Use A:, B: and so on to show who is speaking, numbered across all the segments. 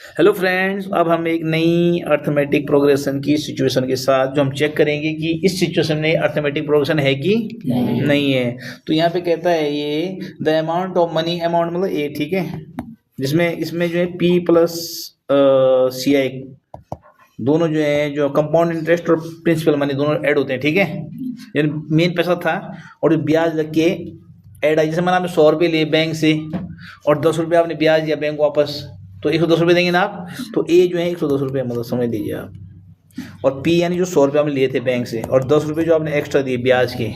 A: Hello friends, अब हम एक नई अर्थमेटिक प्रोग्रेशन की सिचुएशन के साथ जो हम चेक करेंगे कि इस सिचुएशन में अर्थमेटिक प्रोग्रेशन है कि नहीं है। तो यहाँ पे कहता है ये the amount of money, amount मतलब ए, ठीक है, जिसमें इसमें जो है पी प्लस सी आई दोनों जो है, जो कंपाउंड इंटरेस्ट और प्रिंसिपल मनी दोनों ऐड होते हैं, ठीक है। यानी मेन पैसा था और जो ब्याज लग के ऐड आई, जैसे मैंने आपने 100 रुपये लिए बैंक से और 10 रुपये आपने ब्याज दिया बैंक वापस, तो 110 रुपये देंगे ना आप। तो ए जो है 110 रुपये, मतलब समझ लीजिए आप। और पी यानी जो 100 रुपये आपने लिए थे बैंक से और 10 रुपये जो आपने एक्स्ट्रा दिए ब्याज के,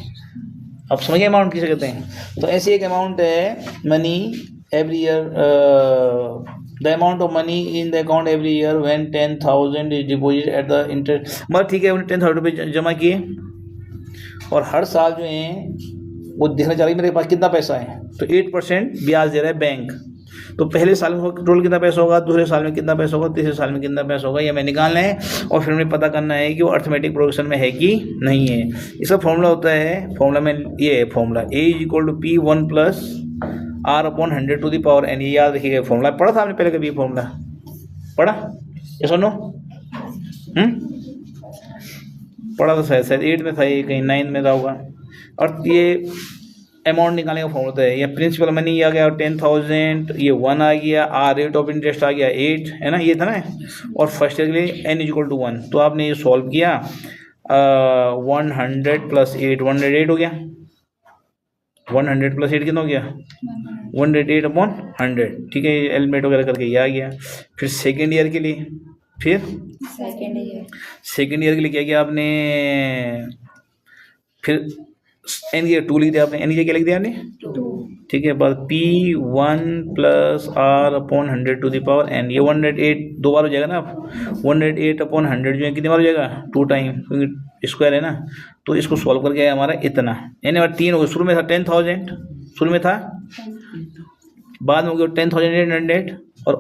A: आप समझिए अमाउंट किसे कहते हैं। तो ऐसी एक अमाउंट है money every year, the amount of money in the account every year when 10,000 is deposit at the interest, मतलब ठीक है, उन्हें 10,000 रुपये जमा किए और हर साल जो है वो देखना चाह रही मेरे पास कितना पैसा है, तो 8% ब्याज दे रहा है बैंक। तो पहले साल में टोटल कितना पैसा होगा, दूसरे साल में कितना पैसा होगा, तीसरे साल में कितना पैसा होगा, ये हमें निकालना है और फिर हमें पता करना है कि वो अर्थमेटिक प्रोग्रेशन में है कि नहीं है। इसका फॉर्मूला होता है, फॉर्मूला में ये है formula A is equal to P 1 plus R upon 100 to the power N. ये याद रखिएगा फॉर्मूला, पढ़ा था आपने पहले कभी फॉर्मूला पढ़ा? ये सुनो, पढ़ा था शायद 8 में था, ये कहीं 9 में था होगा। और ये अमाउंट निकालने का फॉर्मूला है, ये प्रिंसिपल मनी आ गया 10,000, ये 1 आ गया, आर रेट ऑफ इंटरेस्ट आ गया 8, है ना, ये था ना। और फर्स्ट ईयर के लिए n इक्वल टू 1, तो आपने ये सॉल्व किया 100 प्लस 8, 108 हो गया। 100 प्लस 8 कितना हो गया? 108 अपॉन 100, ठीक है, एलिमेंट वगैरह करके ये आ गया। फिर सेकेंड ईयर के लिए, फिर सेकेंड ईयर के लिए क्या किया आपने, फिर एन की 2 लिख दिया आपने, एन की क्या लिख दिया आपने 2, ठीक है। बाद P1 plus R upon 100 to the power N, ये 108 दो बार हो जाएगा ना, आप 108 अपॉन 100 जो है कितनी बार हो जाएगा, 2 टाइम, क्योंकि स्क्वायर है ना। तो इसको सॉल्व करके आया हमारा इतना, यानी बार 3 हो गया। शुरू में था 10,000, शुरू में था, बाद में हो गया 10,800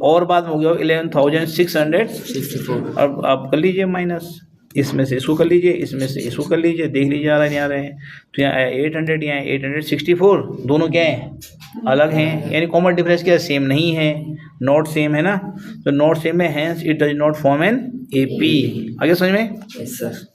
A: और बाद में हो गया 11,664। अब आप कर लीजिए माइनस, इसमें से इसको कर लीजिए, इसमें से इसको कर लीजिए, देख लीजिए आ रहा है नहीं आ रहा है। तो यहाँ आया 800, यहाँ 864, दोनों क्या हैं, अलग हैं, यानी कॉमन डिफरेंस क्या है, सेम नहीं है, नॉट सेम है ना। तो नॉट सेम है, hence it does not form an AP। आगे समझ में?
B: Yes sir.